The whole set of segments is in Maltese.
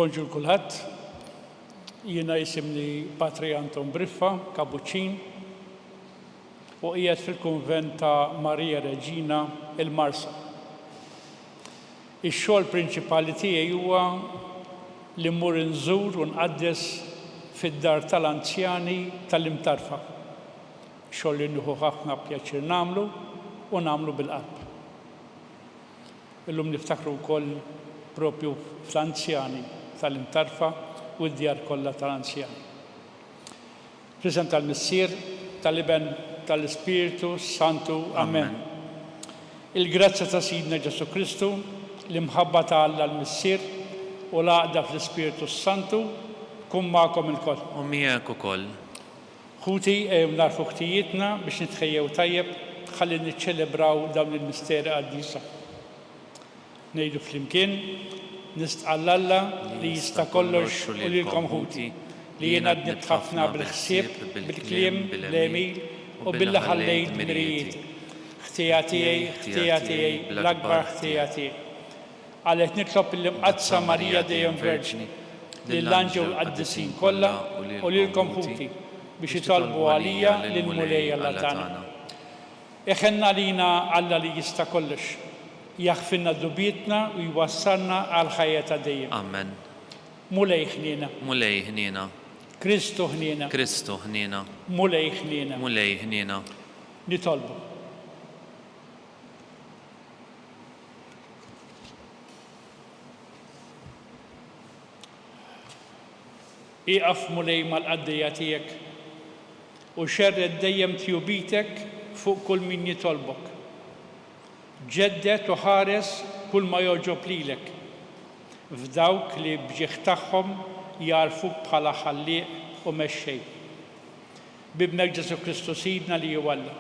Bonġur kulħadd, jiena jisimni Patri Anton Briffa, Kapuċin, u qiegħed fil-kunvent ta' Marija Reġina il-Marsa. Ix-xogħol prinċipali tiegħi huwa li mmur inżur u nqaddes fid-dar tal-anzjani tal-imtarfa. Xogħol li nieħu ħafna pjaċir nagħmlu u nagħmlu bil-qalb. Illum niftakru wkoll propju fl-anzjani tal-imtarfa u d-djar kollha tal-anzjani. Preżent tal-Missier, tal-Iben, tal-Ispiritu Santu. Amen. Il-grazzja ta' Sidna Ġesu Kristu, l-imħabba ta' Alla l-Missier u l-għaqda fl-Ispiritu Santu kun magħkom ilkoll. U miegħek ukoll. Ħuti narfu ħtijietna biex nitħejjew tajjeb ħalli niċċelebraw dawn il-misteri qaddisa. Ngħidu flimkien, nistqal Alla li jista' kollox u lilkom ħuti li jien għad nitħafna bil-ħsieb, bil-kliem, bil-emil u billi ħallejt mirijiet. Ħtija tiegħi, l-akbar ħtija tiegħi. Għalhekk nitlob il-imqadsa Marija dejjem Verġni, lill-anġel qaddisin kollha u lilkom ħuti biex jitolbu għalija lill-mulej Alla tagħna. Eħenna lina Alla li jista' kollox, jaħfinna dubietna u jwassalna għal ħajja ta' dejjem. Amen. Mulej ħniena. Mulej ħniena. Kristu ħniena. Kristu ħniena. Mulej ħniena. Mulej ħniena. Nitolbu. Iqaf mulej mal-qaddejja tiegħek u xerred dejjem tjubitek fuq kull min jitolbok. Ġeddet u ħares kull ma joġob lilek, f'dawk li bġieħ tagħhom jarfuk bħala ħallieq u mexxej. Bibnek Ġesu Kristu Sidna li hu Alla,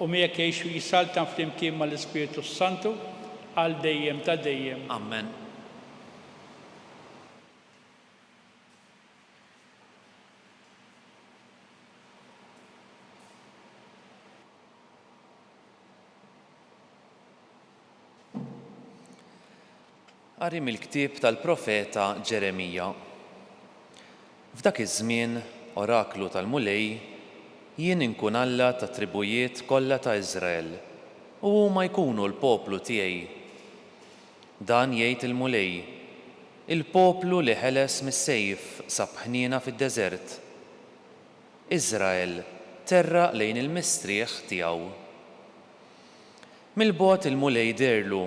u miegħek jgħix u jisaltan flimkien mal-Ispiritu Santu għal dejjem ta' dejjem. Amen. Qari mill-ktieb tal-profeta Ġeremija. F'dak iż-żmien, oraklu tal-mulej, jien inkun Alla ta' tribujiet kollha ta' Iżrael u huma jkunu l-poplu tiegħi. Dan jgħid il-mulej, il-poplu li ħeles mis-sejf sab ħniena fid-deżert. Iżrael terraq lejn il-mistrieħ tiegħu. Mill-bogħod il-mulej dirlu,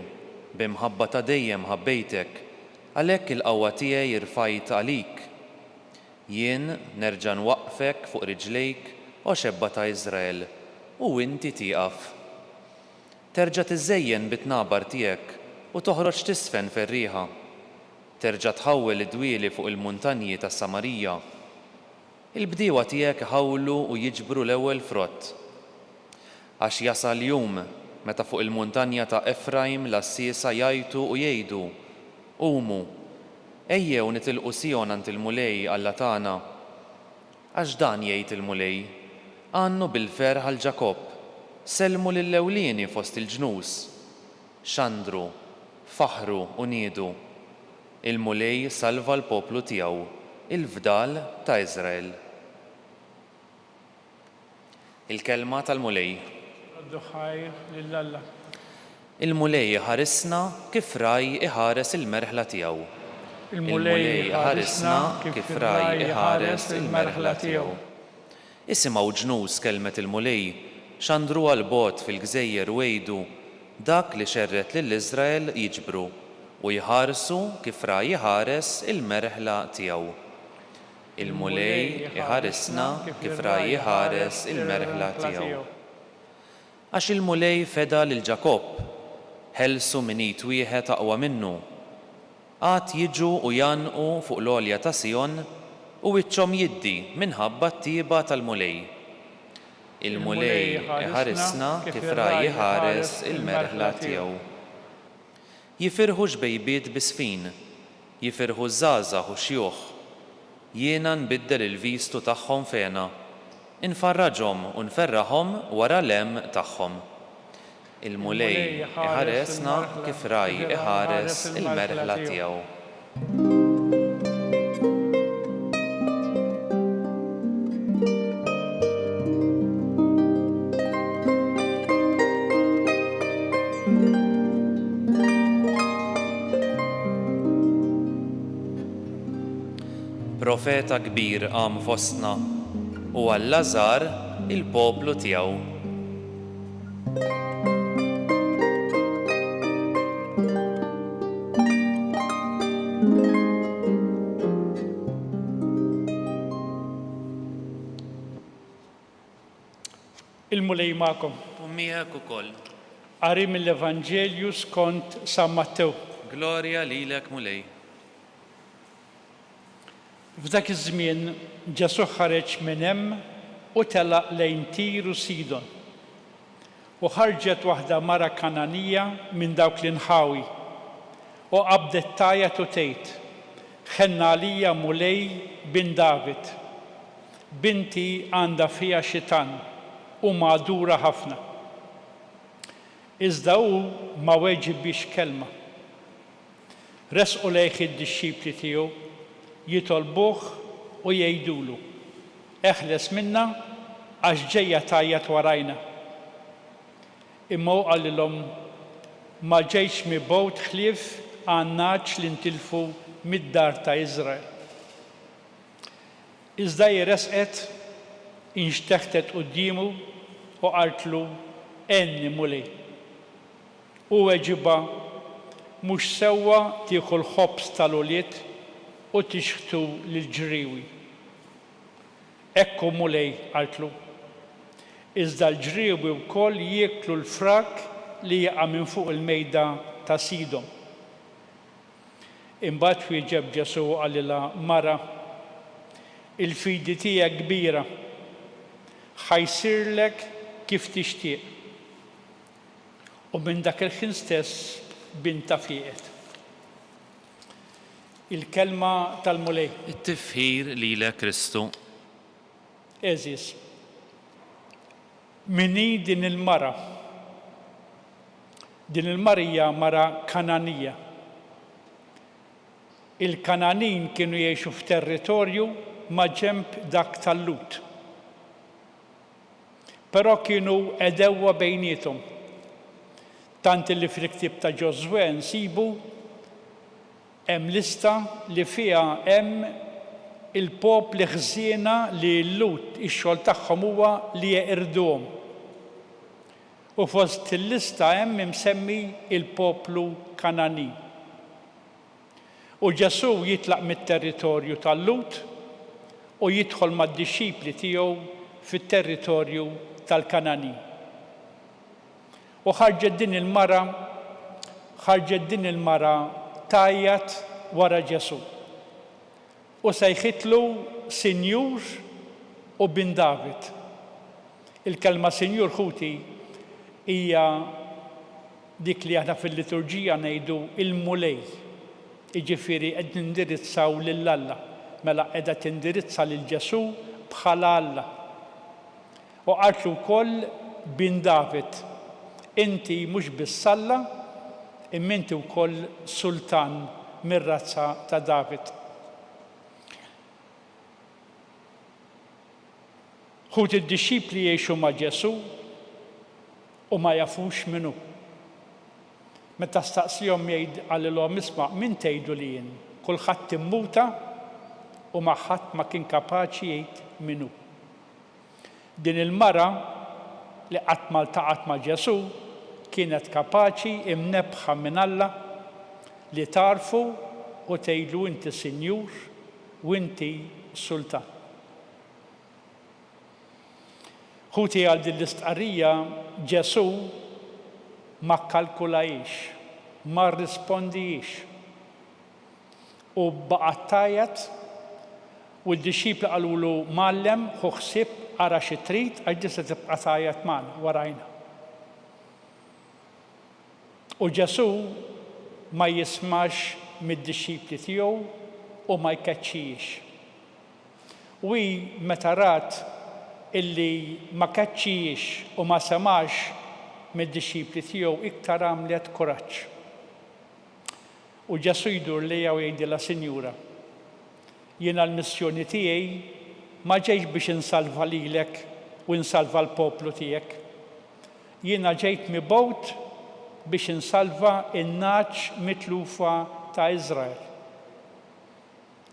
b'imħabba ta' dejjem ħabbejtek, għalhekk il-qawwa tiegħi irfajt għalik. Jien nerġa' nwaqfek fuq riġlejk u xebba ta' Iżrael u inti tieqaf. Terġa' tiżejjen bit-tnabar tiegħek u toħroġ tisfen fer-rieħa. Terġa' tħawwel id-dwieli fuq il-muntanji tas-Samarija. Il-bdiewa tiegħek iħawlu u jiġbru l-ewwel frott. Għax jasal jum meta fuq il-muntanja ta' Efraim l-assiesa jajtu u jgħidu, qumu, ejjew nitilqu Sion għand il-mulej Alla tagħna. Għax dan jgħid il-mulej, għannu bil-ferħ għal Ġakob, selmu lill-ewlieni fost il-ġnus, xandru, faħru u niedu. Il-mulej salva l-poplu tiegħu, il-fdal ta' Iżrael. Il-kelma tal-mulej. Il-mulej ħarisna kif raj iħares il-merħla tiegħu. Il-mulej ħarisna kif raj iħares il-merħla tiegħu. Isimgħu ġnus kelmet il-mulej, xandru għal bogħod fil-gżejjer u jgħidu, dak li xerret lill-Iżrael jiġbru u jħarsu kif raj iħares il-merħla tiegħu. Il-mulej iħarisna kif raj iħares il-merħla tiegħu. Għax il-mulej feda lil Ġakob, ħelsu minit wieħed aqwa minnu. Għad jiġu u janqu fuq l-għolja ta' Sion u wiċċhom jiddi minħabba t-tieba tal-mulej. Il-mulej iħarisna kif raj iħares il-merħla tiegħu. Jifirħu xbejbiet bisfin, jifirħu żgħażagħ u xjuħ. Jiena nbiddel il-vistu tagħhom fena. Infarraġhom u nferraħhom wara l-hemm tagħhom. Il-mulej iħaresna kif raj iħares il-merħla tiegħu. profeta kbir qam fostna u għall-Lażar il-poplu tiegħu. Il-mulej ma'kom. U miegħek ukoll. Qari mill-Evanġelju skont San Mattew. Glorja lilek mulej. F'dak iż-żmien Ġesu ħareġ minn hemm u telaq lejn Tiru Sidon. U ħarġet waħda mara Kananija minn dawk l-inħawi u qabdet tajjat u tgħid: ħenna għalija mulej bin David, binti għandha fiha xitan u magħdura ħafna. Iżda hu ma weġibix kelma. Resqu lejh id-dixxipli tiegħu jitolbuh u jgħidulu: eħles minna għax ġejja tajjat warajna. Imma hu qalilhom: ma ġejx mibgħut ħlief għan-naġġ li ntilfu mid-dar ta' Iżrael. Iżda resqet inxteħtet qudiemu u qartlu: enni mulej. U weġiba: mhux sewwa tieħu l-ħobż tal-ulied u tixħtu lill-ġriewi. Ekku mulej, qartlu. Iżda l-ġriewi wkoll jieklu l-frak li jaqa' minn fuq il-mejda ta' Sidon. Imbagħad wieġeb Ġesu qalilha: mara, il-fidi tiegħek kbira, ħajsirlek kif tixtieq. U minn dak il-ħin stess binta fieqet. Il-kelma tal-mulej. It-tifħir lilek Kristu. Eżis. Minni din il-mara. Din il-mara hija mara Kananija. Il-Kananin kienu jgħixu f'territorju ma' ġenb dak tal-Lut. Però kienu edewwa bejniethom. Tant li fil-ktieb ta' Ġoswe nsibu hemm lista li fiha hemm il-popli ħżiena li l-Lut ix-xogħol tagħhom huwa li jeqirduhom. U fost il-lista hemm imsemmi il-poplu Kanani. U Ġesu jitlaq mit-territorju tal-Lut u jidħol mad-dixxipli tiegħu fit-territorju tal-Kanani. U ħarġet din il-mara tajjat wara Ġesu. U sejħitlu Sinjur u bin David. Il-kelma Sinjur ħuti hija dik li aħna fil-liturġija ngħidu il-mulej. Jiġifieri qed nindirizzaw lill-Alla, mela qiegħda tindirizza lil Ġesu bħala Alla. U qartlu wkoll bin David: inti mhux biss Alla, imma inti wkoll sultan mir-razza ta' David. Ħut id-dixxipli jgħixu ma' Ġesu u ma jafux minnu. Meta staqsihom qalilhom: isma' min tgħidu li jien? Kulħadd immuta u ma ħadd ma kien kapaċi jgħid minnu. Din il-mara li qatt ma ltaqat ma' Ġesu kienet kapaċi imnebħa minn Alla li tarfu u tgħidlu inti Sinjur u inti Sultan. Ħuti għal din l-istqarrija Ġesu ma kkalkulajx, ma rrispondijx. U baqa' tajjat u d-dixxipli qalulu: Mallem, ħu ħsieb ara xi trid għax tista' tibqa' tajjat magħna warajna. U Ġesu ma jismax mid-dixxipli tiegħu u ma jkeċċijx. U meta rat illi ma keċċijx u ma semax mid-dixxipli tiegħu iktar għamlet kuraġġ. U Ġesu jdur lejha u jgħidilha: Sinjura, jiena l-missjoni tiegħi ma ġejx biex insalva lilek u nsalva l-poplu tiegħek. Jiena ġejt mibgħut biex insalva in-naġġ mitlufa ta' Iżrael.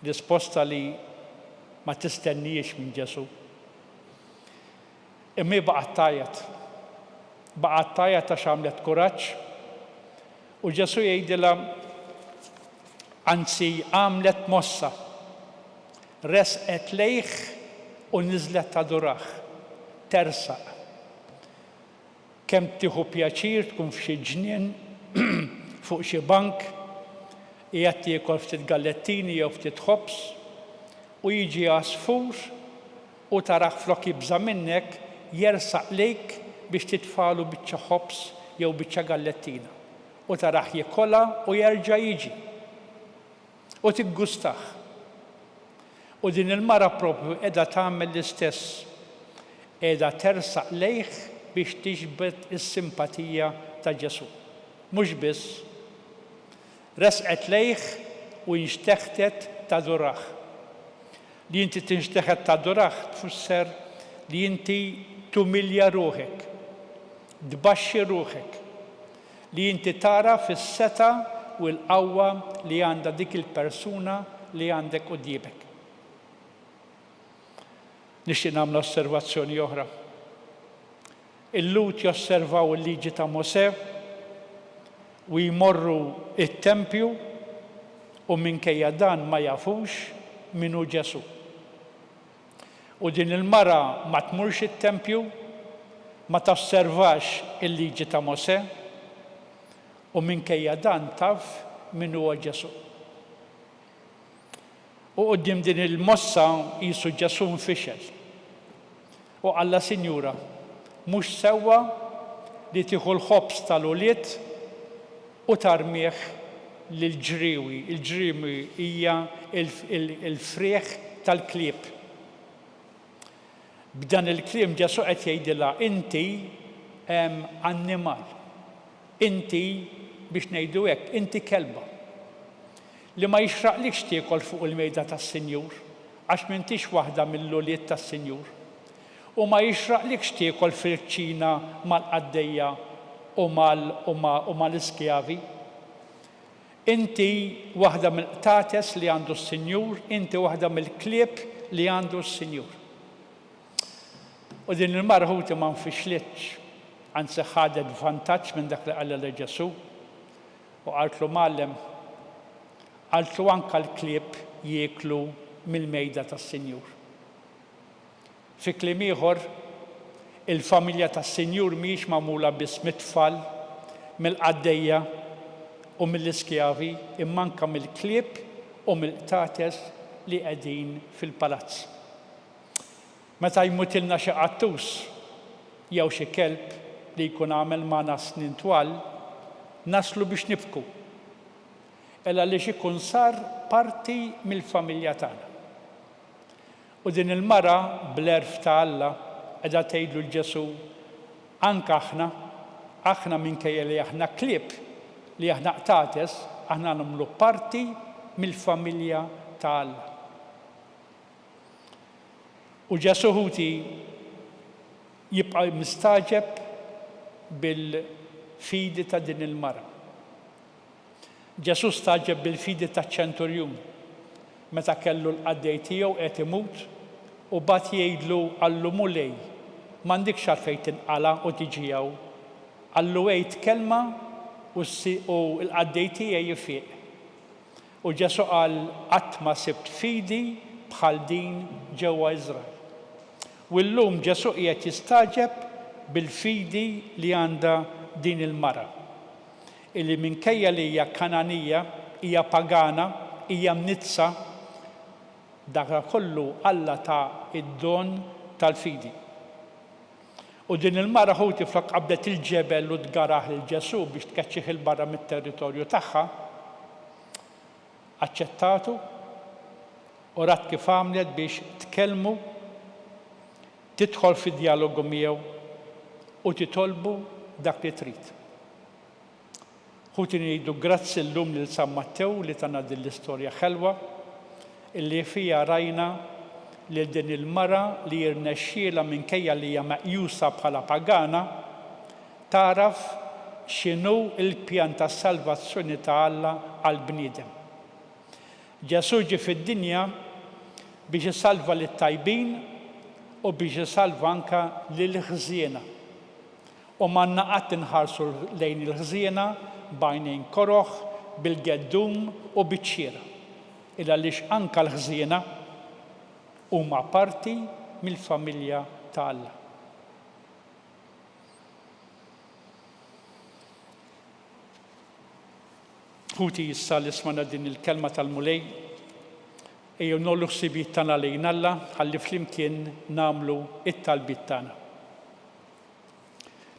Risposta li ma tistennijiex minn Ġesu. Imma baqgħet tajjed. Baqgħet tajjed għax għamlet kuraġġ u Ġesu jgħidilha anzi għamlet mossa. Resqet lejh u niżlet tadurah, tersaq. Kemm tieħu pjaċir tkun f'xi ġnien fuq xi bank qiegħed tiekol ftit gallettini jew ftit ħobs u jiġi għasfur u tarah flok jibża minnek jersaq lejk biex titfalu biċċa ħobs jew biċċa gallettina u tarah jiekolha u jerġa' jiġi u tiggustah. U din il-mara propju qiegħda tagħmel l-istess, qiegħda tersaq lejh biex tiġbed is-simpatija ta' Ġesu. Mhux biss, resqet lejh u jinxteħtet tadurah. Li inti tinxteħet tadurah tfisser li inti tumilja ruħek, tbaxxi ruħek, li inti tara fis-seta u l-qawwa li għandha dik il-persuna li għandek qudiemek. Nixtieq nagħmel osservazzjoni oħra. Il-Lut josservaw il-liġi ta' Mosè u jmorru it-tempju u minkejja dan ma jafux min hu Ġesu. U din il-mara ma tmurx it-tempju, ma tosservax il-liġi ta' Mosè u minkejja dan taf min huwa Ġesu. U quddiem din il-mossa qisu Ġesu nfixel. U qalla Sinjura, mhux sewwa li tieħu l-ħobs tal-ulied u tarmih lill-ġriewi. Il-ġriewi hija il-frieħ tal-klieb. B'dan il-kliem Ġesu qed jgħidilha inti annimal. Inti biex ngħidu hekk, inti kelba li ma jixraqlikx tiekol fuq il-mejda tas-Sinjur għax m'intix waħda mill-ulied tas-Sinjur. U ma jixraqlikx tiekol fil-ċina mal-qaddejja u mal-iskjavi. Inti waħda mill-qtates li għandu s-Sinjur, inti waħda mill-klieb li għandu s-Sinjur. U din il-mara ħuti ma nfixlitx, anzi ħadet vantaġġ minn dak li qal li Ġesu u qaltlu Mgħallem, qaltlu anke l-klieb jieklu mill-mejda tas-Sinjur. Fi kliem ieħor, il-familja tas-Sinjur mhijiex magħmula biss mit-tfal, mill-qaddejja u mill-iskjavi, imma anke mill-klieb u mill-qtates li qegħdin fil-palazz. Meta jmutilna xi qattus jew xi kelb li jkun għamel magħna snin twal, naslu biex nibku. Ella li ikun sar parti mill-familja tagħna. U din il-mara bl-erf ta' Alla qiegħda tgħidlu l-Ġesu anke aħna minkejja li aħna klieb, li aħna qtates, aħna nagħmlu parti mill-familja ta' Alla. U Ġesu ħuti jibqa' mistaġeb bil-fidi ta' din il-mara. Ġesu staġeb bil-fidi taċ-ċenturjun meta kellu l-qaddej tiegħu qed imut u bad jgħidlu għallu mulej m'għandikx għalfejn tinqala u tiġi hawn. Għallu għid kelma u l-qaddej tiegħi jifieq. U Ġesu qal qatt ma sibt fidi bħal din ġewwa Iżrael. U llum Ġesu qiegħed jistaġeb bil-fidi li għandha din il-mara. Illi minkejja li hija Kananija, hija pagana, hija mnitsa, dak kollu Alla ta' id-don tal-fidi. U din il-mara ħuti flok qabdet il-ġebel u tgaraħ il-Ġesu biex tkeċċih il-barra mit-territorju tagħha, aċċettatu u rat kif għamlet biex tkellmu, tidħol fid-dialogu miegħu u titolbu dak li trid. Ħuti ngħidu grazzi llum lil San Mattew li tagħna din l-istorja ħelwa illi fija rajna li din il-mara li jirnexxiela minkejja li hija meqjusa bħala pagana taraf x'inhu l-pjan tas-salvazzjoni ta' Alla għall-bniedem. Ġesu ġie fid-dinja biex isalva lit-tajbin u biex isalva anke lill-ħżiena. U m'għandna qatt inħarsu lejn il-ħżiena b'għajnejn koroħ, bil-geddum u biċ-ċiera. Il għaliex anke l-ħżiena huma parti mill-familja ta' Alla. Ħuti issa li smana din il-kelma tal-mulej, ejjew nollu ħsibijiet tagħna lejn Alla ħalli flimkien nagħmlu it-talbiet tagħna.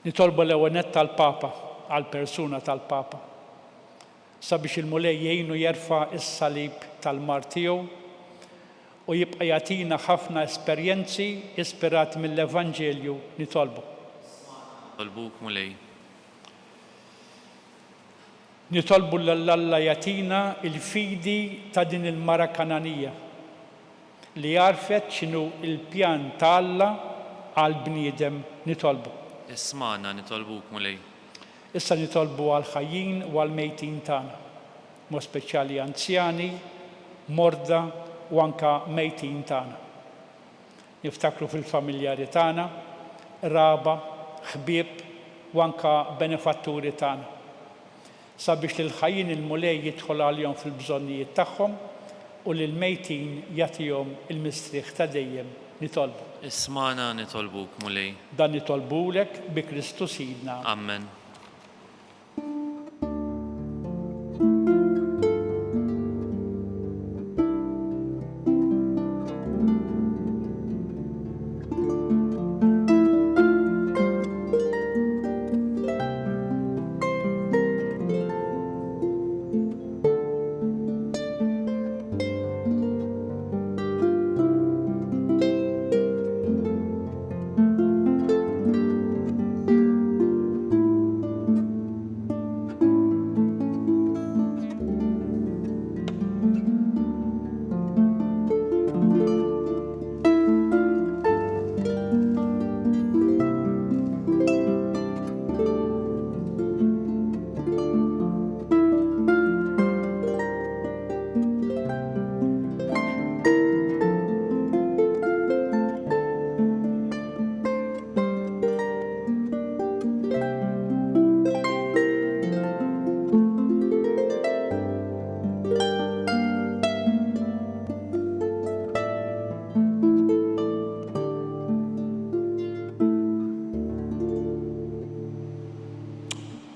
Nitolbu l-ewwel tal-Papa, għall-persuna tal-Papa, sabiex il-mulej jgħinu jerfa' is-salib tal-mar tiegħu u jibqa' jagħtina ħafna esperjenzi ispirati mill-Evanġelju nitolbu. Tolbuk mulej. Nitolbu l-Alla jagħtina il-fidi ta' din il-mara Kananija li għarfet x'inhu l-pjan ta' Alla għall-bniedem nitolbu. Isma'na nitolbuk mulej. Issa nitolbu għall-ħajjin u għall-mejtin tagħna, mod speċjali anzjani, morda u anke mejtin tagħna. Niftakru fil-familjari tagħna, raba, ħbieb u anke benefatturi tagħna. Sabiex lil ħajjin il-mulej jidħol għalihom fil-bżonnijiet tagħhom u lil mejtin jagħtihom il-mistrieħ ta' dejjem nitolbu. Isma'na nitolbuk mulej. Dan nitolbulek bi Kristu Sidna. Amen.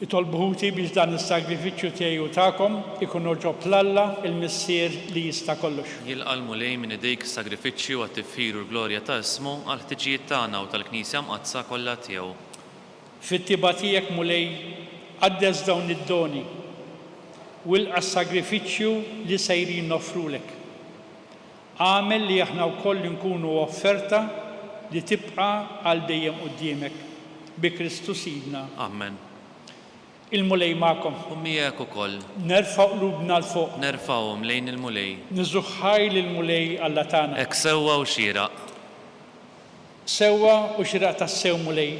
Nitolbu ħuti biex dan is-sagrifiċċju tiegħi u tagħkom ikun ġob l-Alla il-missier li jista' kollox. Jilqa' l-mulej minn idejk sagrifiċċju għat-tifħir u l-glorja ta' ismu għal ħtiġijiet tagħna u tal-Knisja mqazza kollha tiegħu. Fit-tiba tiegħek mulej qaddes dawn id-doni u ilqa' s-sagrifiċċju li sejrin noffrulek. Għamel li aħna wkoll nkunu offerta li tibqa' għal dejjem quddiemek bi Kristu Sidna. Amen. Il-mulej magħkom. U miegħek ukoll. Nerfa' qlubna l fuq. Nerfa'hom lejn il-mulej. Niżuħħaj lill-mulej Alla tagħna. Hekk sewwa u xieraq. Sewwa u xieraq tas-sew mulej.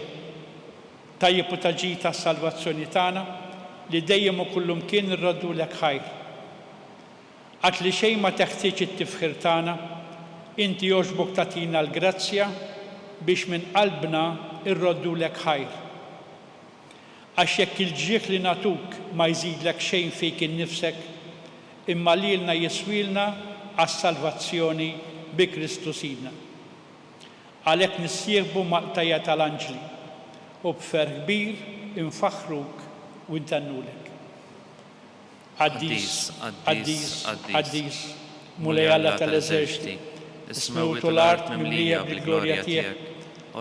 Tajjeb u taġi tas-salvazzjoni tagħna li dejjem u kullum kien irroddulek ħajr. Għad li xejn ma teħtieġ it-tifħir tagħna, inti jogħġbok tagħtina l-grazzja biex minn qalbna irroddulek ħajr. Għax jekk il-ġieħ li natuk ma jżidlek xejn fik innifsek, imma lilna jiswilna għas-salvazzjoni bi Kristu Sidna. Għalhekk nissieħbu maqtajja tal-anġli u b'fer kbir infaħruk u ntannulek. Qaddis, qaddis, qaddis, mulej Alla tal-eżerċiti, ismewt u l-art mimlija bil-glorja tiegħek,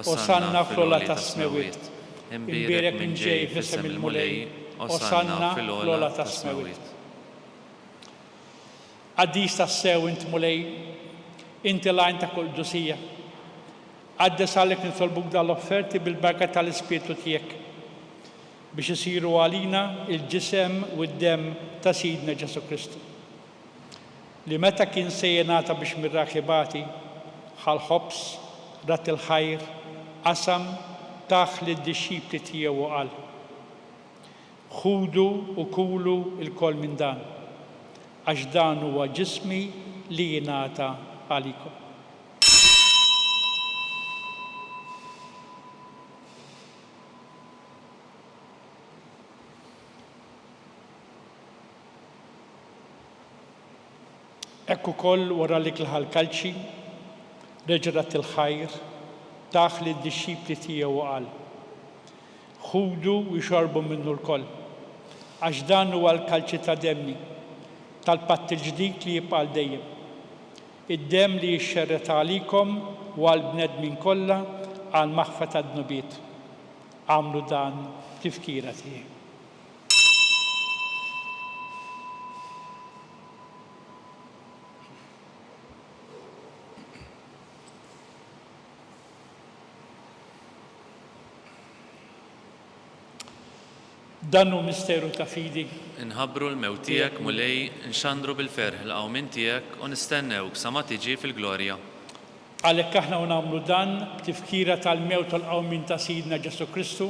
osanna fl-ola tas-smewiet. Imbierek minn ġej f'isem il-mulej, osanna fil-ola tas-smewiet. Qaddis tas-sew int mulej, inti lajn ta' kull dusija. Għaddes għalek nitolbuk dal-offerti bil-barka tal-Ispirtu tiegħek biex isiru għalina il-ġisem u d-dem ta' Sidna Ġesu Kristu. Li meta kien sejjenata biex mir-raħibati ħal-ħobs, rat il-ħajr, qasam taħ li d-disċipli tiegħu qal. Ħudu u kulu il-kol minn dan, għax dan huwa ġismi li jingħata għalikom. Ekku koll wara li l-ħalkalċi, reġrat il-ħajr, taħ li d-disċipli tiegħu qal. Ħudu u xorbu minnu l-koll, għax dan huwa l-kalċi ta' demmi, tal-patt il-ġdid li jibqa' dejjem. Id-dem li jixxerret għalikom u għall-bnedmin kollha għal maħfa tad-dnubiet. Għamlu dan tifkira tiegħi. Dan hu misteru ta' fidi. Inħabbru l-mewt tiegħek mulej, nxandru bil-ferħ l-qawmin tiegħek u nistennewk sa ma tiġi fil-glorja. Għalhekk aħna nagħmlu dan tifkira tal-mewt tal-qawmin ta' Sidna Ġesu Kristu,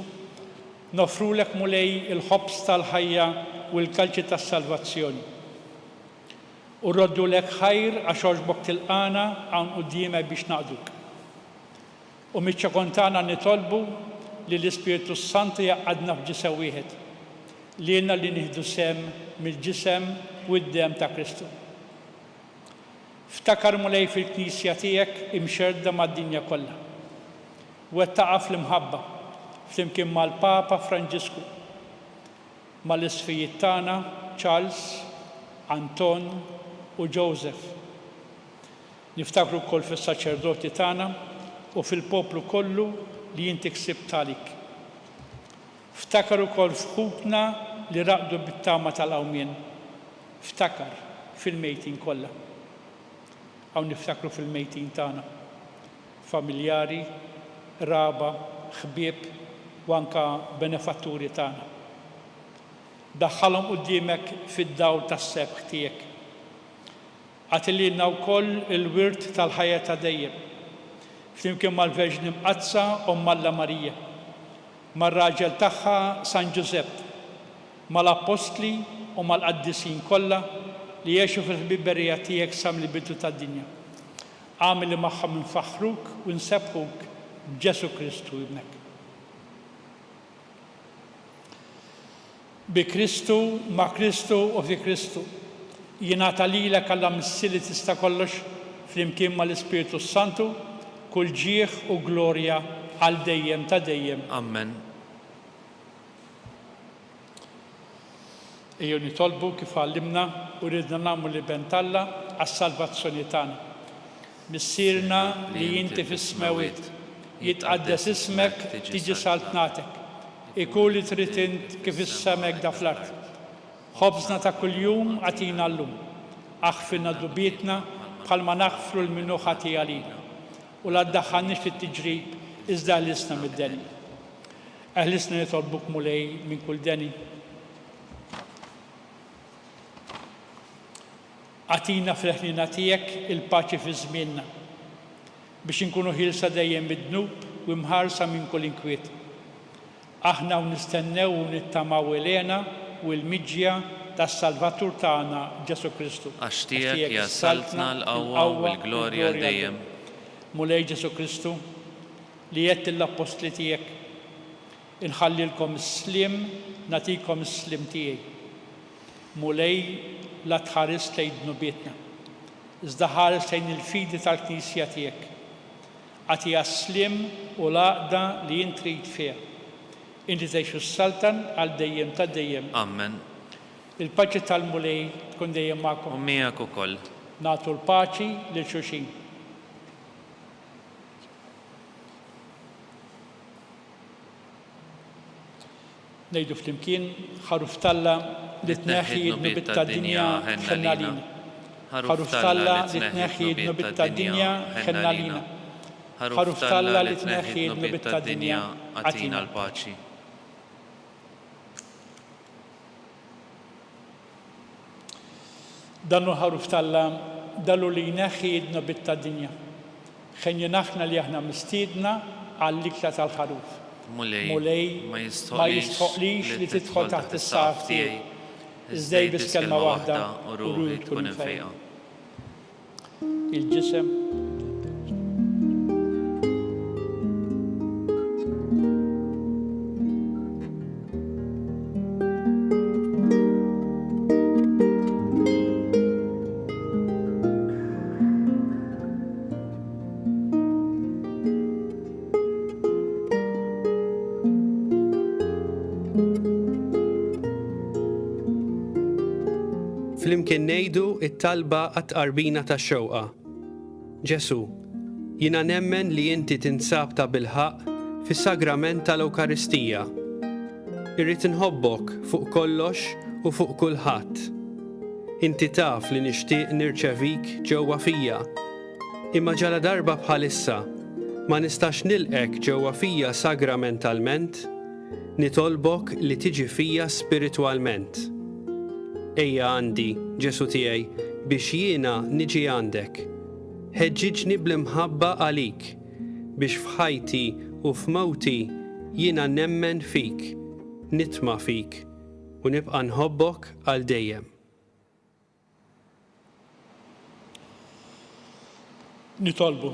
nofrulek mulej il-ħobs tal-ħajja u l-kalċi tas-salvazzjoni. U roddu lek ħajr għax oġbok tilqana hawn quddiemek biex naqduk. U miċ-ċakontana nitolbu li l-Ispiritu Santu jaqgħadna f'ġisem wieħed, li jenna li nieħdu sem mill-ġisem u d-dem ta' Kristu. Ftakar mulej fil-Knisja tiegħek imxerda mad-dinja kollha. Wettaqa fl-imħabba, flimkien mal-Papa Franġisku, mal-isfijiet tagħna Charles, Anton u Joseph. Niftakru wkoll fis-saċerdoti tagħna u fil-poplu kollu li jinti ksibt għalik. Ftakar ukoll f'ħutna li raqdu bit-tama tal-qawmien. Ftakar fil-mejtin kollha. Hawn niftakru fil-mejtin tagħna. Familjari, raba, ħbieb u anke benefatturi tagħna. Daħħalhom quddiemek fid-dawl tas-sebħ tiegħek. Għatililna wkoll il-wirt tal-ħajja ta' dejjem. Flimkien mal-Verġni Mqazza u Malla Marija, mar-raġel tagħha San Giuseppe, mal-Apostli u mal-Qaddisin kollha li jgħixu fil-ħbiberija tiegħek sa mill-bidu tad-dinja. Għamil li magħhom nfaħħruk u nsebħuk b'Ġesu Kristu ibnek. Bi Kristu, ma' Kristu u fi Kristu, jingħata lilek Alla Missili tista' kollox flimkien mal-Ispiritu Santu, kull ġieħ u glorja għal dejjem ta' dejjem. Amen. Ejjew nitolbu kif għallimna u ridna nagħmlu li bentalla għas-salvazzjoni tagħna. Missierna li inti fis-smawiet, jitqaddes ismek, tiġi saltnatek. Ikun li trid int kif is-semek da fl-art. Ħobżna ta' kuljum għatina llum. Aħfirna dubietna bħalma naħfru l-minnu ħatija għalina. U la ddaħħalniex fit-tiġrib iżda ħlisna mid-deni. Ħlisna nitolbuk mulej minn kull deni. Għatina fl-ħnina tiegħek il-paċi fi żmienna biex inkunu ħilsa dejjem mid-dnub u mħarsa minn kull inkwiet. Aħna nistennew u nittamaw ilena u l-miġja tas-Salvatur tagħna Ġesu Kristu. Għax tiegħek jassaltna l-qawwa u l-glorja dejjem. Mulej Ġesu Kristu li jett l-apostli tiegħek, inħallilkom is-slim, nagħtikom is-slim tiegħi. Mulej la tħares lejn dnubietna, iżda ħares lejn il-fidi tal-Knisja tiegħek. Għatija slim u l-għaqda li jint trid fiha. Inti tgħixu s-saltan għal dejjem ta' dejjem. Amen. Il-paċi tal-mulej tkun dejjem magħkom. U miegħek ukoll. Nagħtu l-paċi lil xulxin. Ngħidu flimkien ħaruf talla li tneħħi d-nubiet tad-dinja ħenna lina. Ħaruf talla li tneħħi d-nubiet tad-dinja ħenna lina. Ħaruf talla li tneħħi d-nubiet tad-dinja għatina l-paċi. Dannu ħaruf talla dallu li jneħħi d-nubiet tad-dinja. Ħen jinaħna li aħna mistiedna għall-ikla tal-ħaruf. Mulej ma jistħoqlix li tidħol taħt is-saf tiegħi. Iżdej bis kelma waħda u ruħi tkun infejqa. il-ġisem. Flimkien ngħidu it-talba għat-qarbina tax-xewqa. Ġesu, jiena nemmen li inti tinsab ta' bilħaq fis-sagrament tal-Ewkaristija. Irrid inħobbok fuq kollox u fuq kulħadd. Inti taf li nixtieq nirċevik ġewwa fija. Imma ġala darba bħalissa ma nistax nilqek ġewwa fija sagramentalment, nitolbok li tiġi fija spiritwalment. Ejja għandi, Ġesu tiegħi, biex jiena niġi għandek. Ħeġġiġni bl-imħabba għalik, biex f'ħajti u f'mewti jiena nemmen fik, nitma' fik u nibqa' nħobbok għal dejjem. Nitolbu.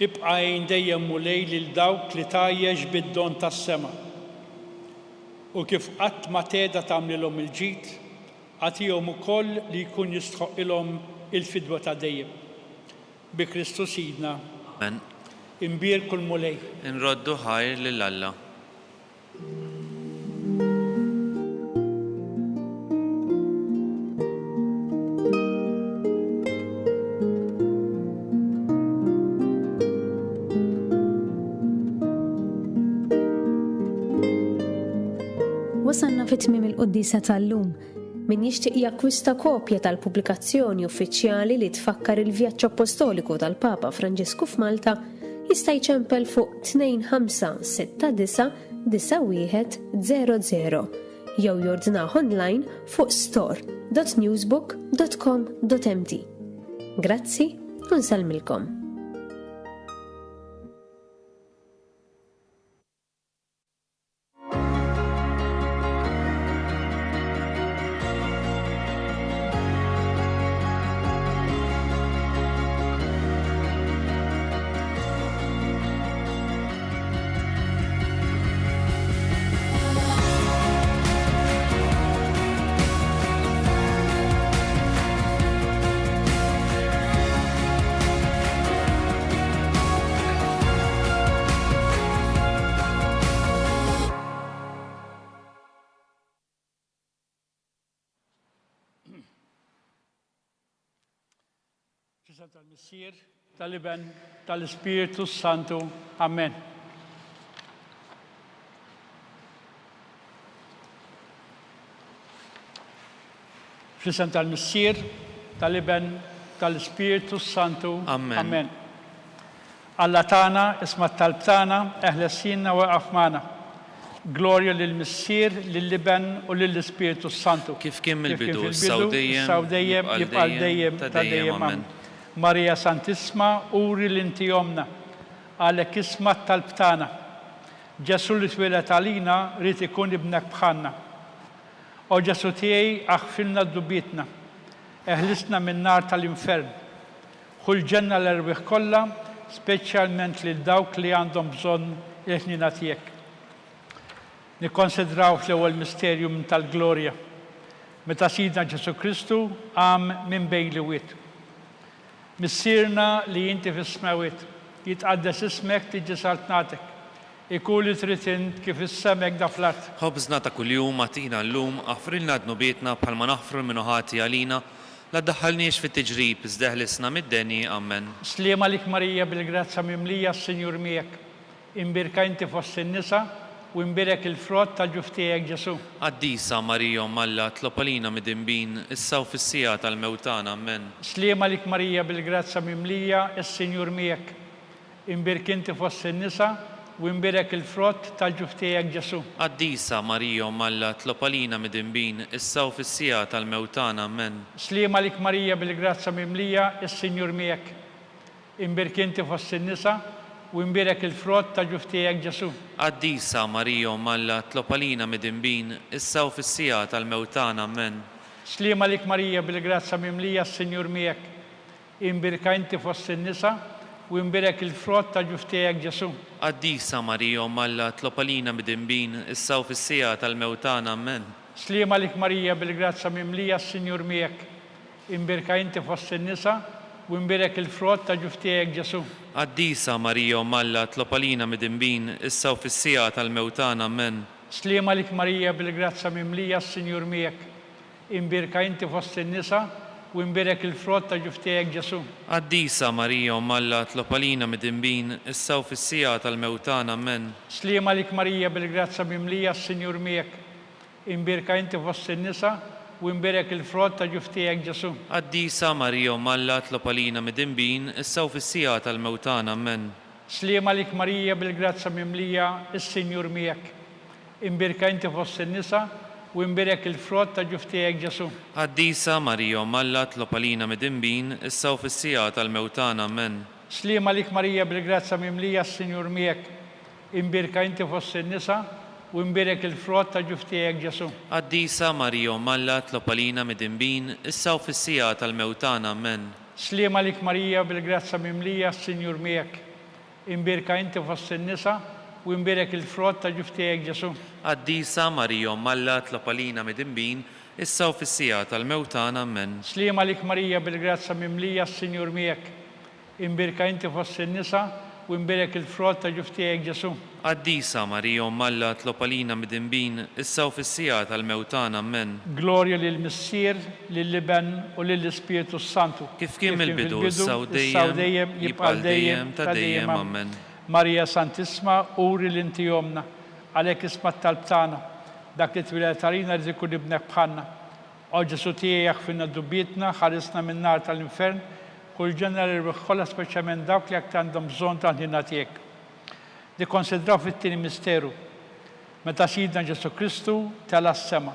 Ibqa' jgħin dejjem mulej lil dawk li tajjex bid-don tas-sema. U kif qatt ma teda tagħmlilhom il-ġid, għatihom ukoll li jkun jistħoqilhom il-fidwa ta' dejjem. Bi Kristu Sidna. Amen. Imbir kull mulej. Inroddu ħajr lil Alla. Wasanna fit-tmiem il-Quddisa tal-lum. Min jixtieq jakkwista kopja tal-pubblikazzjoni uffiċjali li tfakkar il-vjaġġ apostoliku tal-Papa Franġisku f'Malta jista' jċempel fuq 25699100 jew jordnaħ online fuq store.newsbook.com.mt. Grazzi u nsalmilkom. Ġisem tal-Missier, tal-Iben, tal-Ispiritu Santu. Amen. Ġisem tal-Missier, tal-Iben, tal-Ispiritu Santu. Amen. Amen. Alla tana, isma talb tana, eħlessinna wa afmana. Gloria lill-Missier, lill-Iben u lill-Ispiritu Santu. Kif kien mill-bidu, s-sawdejjem, jibqal dejjem, ta' dejjem. Amen. Marija Santisma, uri l-inti jomna, għalek isma talb tana. Ġesu li twilet għalina, rrit ikun ibnek bħanna. O Ġesu tiegħi aħfilna d-dubitna, eħlisna minn nar tal-infern. Kull ġenna l-erwieħ kollha, speċjalment lil dawk li għandhom bżonn il-ħnina tiegħek. Nikkonsidraw fl-ewwel misterju minn tal-glorja. Meta Sidna Ġesu Kristu għam minn bejn l-wiet. Missierna li inti fis-smewit, jitqaddes ismek tiġi saltnatek. Ikun li trid int kif is-semek da fl-art. Ħobżna ta' kuljum għatina llum għafrilna dnubietna bħalma naħfru l-minuħati għalina la ddaħħalniex fit-tiġrib iżdeħlisna mid-deni. Amen. Sliema lik Marija bil-grazza mimlija s-Sinjur miegħek. Imbirka inti fost in-nisa u imbirek il-frott tal-ġuftijek Ġesu. Għaddisa Marija Malla tlob għalina mid-imbin, issa u fis-sija tal-mewtana. Amen. Sliema lik Marija bil-grazza mimlija s-Sinjur miegħek. Imbirk inti fost in-nisa u imbirek il-frott tal-ġuftijek Ġesu. Għaddisa Marija Malla tlob għalina mid-imbin, issa u fis-sija tal-mewtana. Amen. Sliema lik Marija bil-grazza mimlija s-Sinjur miegħek. Imbirk inti fost in-nisa u imbirek il-frott tal-ġuftijek Ġesu. Għaddisa Marija Malla tlob għalina mid-imbin, issa u fis-sija tal-mewtana. Amen. Slima lik Marija bil-grazza mimlija s-Sinjur miegħek. Imbirka inti fost in-nisa u imbirek il-frott ta' ġuf tiegħek Ġesu. Qaddisa Marija Umm Alla, tlob għalina midinbin, issa u fis-sija tal-mewtana, amen. Slima lik Marija bil-grazza mimlija s-Sinjur miegħek. Imbirka inti fost in-nisa u imbirek il-frott ta' ġuf tiegħek Ġesu. Qaddisa Marija Umm Alla, tlob għalina midinbin, issa u fis-sija tal-mewtana, amen. Slima lik Marija bil-grazza mimlija s-Sinjur miegħek. Imbirka inti fost in-nisa u imbirek il-frott ta' ġuf tiegħek Ġesu. Qaddisa Marija Umm Alla, tlob għalina midinbin, issa u fis-sija tal-mewtana, amen. Slima lik Marija bil-grazza mimlija s-Sinjur miegħek. Imbirka inti fost in-nisa u imbirek il-frott ta' ġuf tiegħek Ġesu. Qaddisa Marija Umm Alla, tlob għalina midinbin, issa u fis-sija tal-mewtana, amen. Slima lik Marija bil-grazza mimlija s-Sinjur miegħek. Imbirka inti fost in-nisa u imbirek il-frott ta' ġuf tiegħek Ġesu. Qaddisa Marija Umm Alla, tlob għalina midinbin, issa u fis-sija tal-mewtana, amen. Slima lik Marija bil-grazza mimlija s-Sinjur miegħek. Imbirka inti fost in-nisa u imbirek il-frott ta' ġuf tiegħek Ġesu. Qaddisa Marija Umm Alla, tlob għalina midinbin, issa u fis-sija tal-mewtana, amen. Slima lik Marija bil-grazza mimlija s-Sinjur miegħek. Imbirka inti fost in-nisa u imbirek il-frott ta' ġuf tiegħek Ġesu. Qaddisa Marija Umm Alla, tlob għalina midinbin, issa u fis-sija tal-mewtana, amen. Slima lik Marija bil-grazza mimlija s-Sinjur miegħek. Imbirka inti fost in-nisa u imbirek il-frott ta' ġuf tiegħek Ġesu. Qaddisa Marija Umm Alla, tlob għalina midinbin, issa u fis-sija tal-mewtana, amen. Glorja lill-Missier, lill-Iben u lill-Ispiritu Santu. Kif kien mill-bidu, issa u dejjem, jibqa' dejjem ta' dejjem, amen. Marija Santisma, uri l-inti jomna, għalek isma t-talb tagħna, dak li twilet għalina rid ikun ibnek bħalna. O Ġesu tiegħi jaħfilna dubbietna, ħarisna min-nar tal-infern, kull ġenera l-rħolla speċjalment dawk li aktar għandhom bżonn tal-ħina tiegħek. Nikkonsidraw fit-tieni misteru, meta Sidna Ġesu Kristu tela s-sema.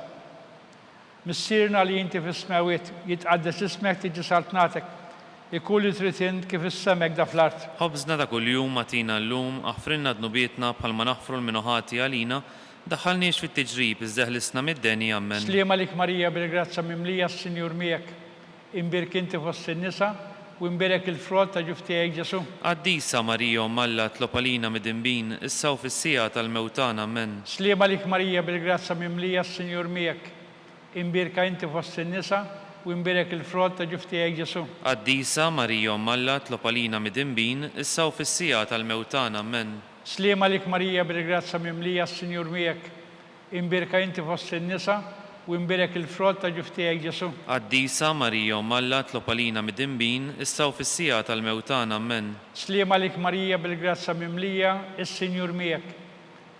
Missierna li inti fis-smawiet jitqaddes ismek tiġi saltnatek, ikun li trid int kif is-semek da fl-art. Ħobżna ta' kuljum atina llum, aħfrilna dnubietna bħalma naħfru l-minuħati għalina, daħħalniex fit-tiġrib iżdeħlisna mid-deni, amen. Slima lik Marija bil-grazza mimlija s-Sinjur miegħek. Imbirk inti fost in-nisa u imbirek il-frott ta' ġuf tiegħek Ġesu. Qaddisa Marija Umm Alla, tlob għalina midinbin, issa u fis-sija tal-mewtana, amen. Slima lik Marija bil-grazza mimlija s-Sinjur miegħek. Imbirka inti fost in-nisa u imbirek il-frott ta' ġuf tiegħek Ġesu. Qaddisa Marija Umm Alla, tlob għalina midinbin, issa u fis-sija tal-mewtana, amen. Slima lik Marija bil-grazza mimlija s-Sinjur miegħek. Imbirka inti fost in-nisa u imbirek il-frott ta' ġuf tiegħek Ġesu. Qaddisa Marija Umm Alla, tlob għalina midinbin, issa u fis-sija tal-mewtana, amen. Slima lik Marija bil-grazza mimlija s-Sinjur miegħek.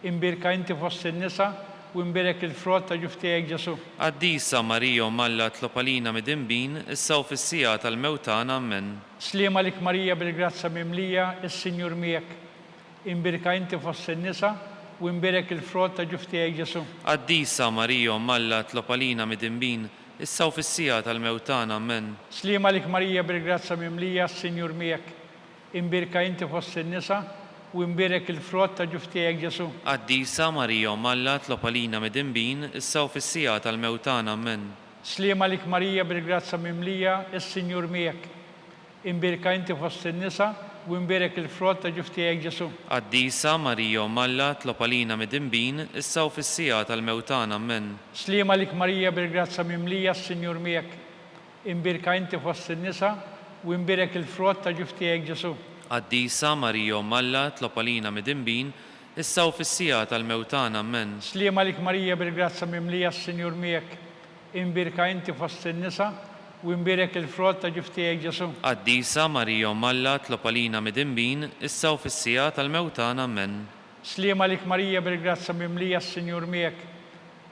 Imbirka inti fost in-nisa u imbirek il-frott ta' ġuf tiegħek Ġesu. Qaddisa Marija Umm Alla, tlob għalina midinbin, issa u fis-sija tal-mewtana, amen. Slima lik Marija bil-grazza mimlija s-Sinjur miegħek. Imbirka inti fost in-nisa u imbirek il-frott ta' ġuf tiegħek Ġesu. Qaddisa Marija Umm Alla, tlob għalina midinbin, issa u fis-sija tal-mewtana, amen. Slima lik Marija bil-grazza mimlija s-Sinjur miegħek. Imbirka inti fost in-nisa u imbirek il-frott ta' ġuf tiegħek Ġesu. Qaddisa Marija Umm Alla, tlob għalina midinbin, issa u fis-sija tal-mewtana, amen. Slima lik Marija bil-grazza mimlija s-Sinjur miegħek. Imbirka inti fost in-nisa u imbirek il-frott ta' ġuf tiegħek Ġesu. Qaddisa Marija Umm Alla, tlob għalina midinbin, issa u fis-sija tal-mewtana, amen. Slima lik Marija bil-grazza mimlija s-Sinjur miegħek. Imbirka inti fost in-nisa u imbirek il-frott ta' ġuf tiegħek Ġesu. Qaddisa Marija Umm Alla, tlob għalina midinbin, issa u fis-sija tal-mewtana, amen. Slima lik Marija bil-grazza mimlija s-Sinjur miegħek. Imbirka inti fost in-nisa u imbirek il-frott ta' ġuf tiegħek Ġesu. Qaddisa Marija Umm Alla, tlob għalina midinbin, issa u fis-sija tal-mewtana, amen. Slima lik Marija bil-grazza mimlija s-Sinjur miegħek.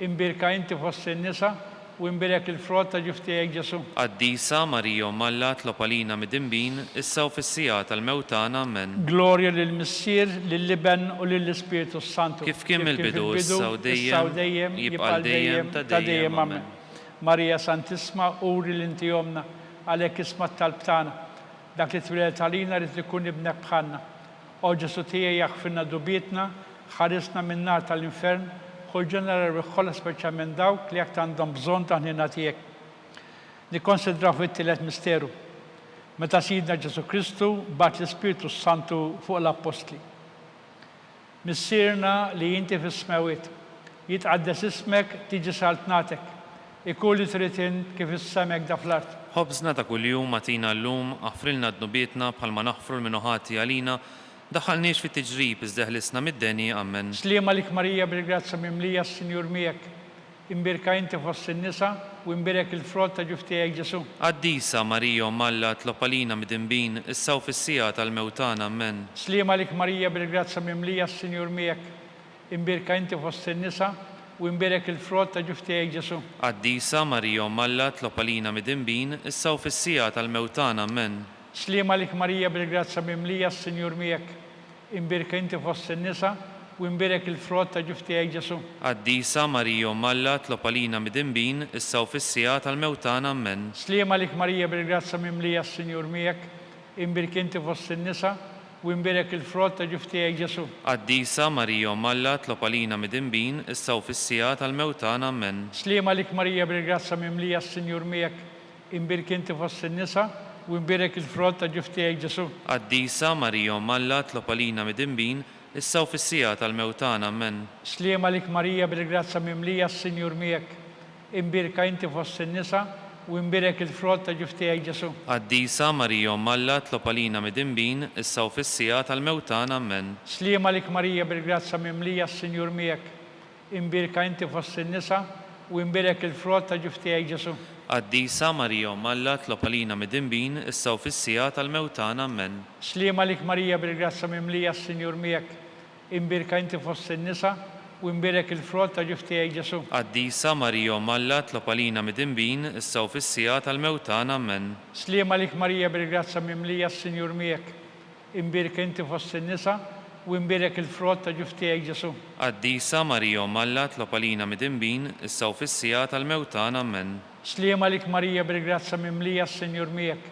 Imbirka inti fost in-nisa u imbirek il-frott ta' ġuf tiegħek Ġesu. Qaddisa Marija Umm Alla, tlob għalina midinbin, issa u fis-sija tal-mewtana, amen. Glorja lill-Missier, lill-Iben u lill-Ispiritu Santu. Kif kien mill-bidu, issa u dejjem, jibqa' dejjem ta' dejjem, amen. Marija Santisma, uri l-inti jomna, għalek isma t-talb tagħna, dak li twilet għalina rid ikun ibnek bħalna. O Ġesu tiegħi jaħfilna dubbietna, ħarisna min-nar tal-infern, kull ġenera l-rħolla speċjalment dawk li aktar għandhom bżonn tal-ħina tiegħek. Nikkonsidraw fit-tielet misteru. Meta Sidna Ġesu Kristu bat l-Ispiritu Santu fuq l-Apostli. Missierna li inti fis-smawiet, jitqaddes ismek, tiġi saltnatek, ikun li trid int kif is-semek da fl-art. ħobżna ta' kuljum atina llum, aħfrilna d-nubietna bħalma naħfru l-minuħati għalina, daħalniex fit-tiġrib iżdeħlisna mid-deni, amen. Sliema lik Marija bil-grazza mimlija s-Sinjur miegħek, imbirka inti fost in-nisa u imbirek il-frott ta' ġuf tiegħek Ġesu. Għaddisa Marija Malla tlopalina mid-imbin, issaw fis-sija tal-mewtana, amen. Sliema lik Marija bil-grazza mimlija s-Sinjur miegħek, imbirka inti fost in-nisa u imbirek il-frott ta' ġuf tiegħek Ġesu. Għaddisa Marija Malla tlopalina mid-imbin, issaw fis-sija tal-mewtana, amen. Sliema lik Marija bil-grazza mimlija s-Sinjur miegħek, imbirka inti fost in-nisa u imbirek il-frott ta' ġuf tiegħek Ġesu. Għaddisa Marija Malla tlopalina mid-imbin, issaw fis-sija tal-mewtana, amen. Sliema lik Marija bil-grazza mimlija s-Sinjur miegħek, imbirk inti fost in-nisa u imbirek il-frott ta' ġuf tiegħek Ġesu. Għaddisa Marija Malla tlopalina mid-imbin, issaw fis-sija tal-mewtana, amen. Sliema lik Marija bil-grazza mimlija s-Sinjur miegħek, imbirk inti fost in-nisa u imbirek il-frott ta' ġuf tiegħek Ġesu. Għaddisa Marija Malla tlopalina mid-imbin, issaw fis-sija tal-mewtana, amen. Sliema lik Marija bil-grazza mimlija s-Sinjur miegħek, imbirka inti fost in-nisa u imbirek il-frott ta' ġuf tiegħek Ġesu. Għaddisa Marija Malla tlopalina mid-imbin, issaw fis-sija tal-mewtana, amen. Sliema lik Marija bil-grazza mimlija s-Sinjur miegħek, imbirka inti fost in-nisa u imbirek il-frott ta' ġuf tiegħek Ġesu. Għaddisa Marija Malla tlopalina mid-imbin, issaw fis-sija tal-mewtana, amen. Sliema lik Marija bil-grazza mimlija s-Sinjur miegħek, imbirka inti fost in-nisa u imbirek il-frott ta' ġuf tiegħek Ġesu. Għaddisa Marija Malla tlopalina mid-imbin, issaw fis-sija tal-mewtana, amen. Sliema lik Marija bil-grazza mimlija s-Sinjur miegħek, imbirka inti fost in-nisa u imbirek il-frott ta' ġuf tiegħek Ġesu. Għaddisa Marija Malla tlopalina mid-imbin, issaw fis-sija tal-mewtana, amen. Sliema lik Marija bil-grazza mimlija s-Sinjur miegħek,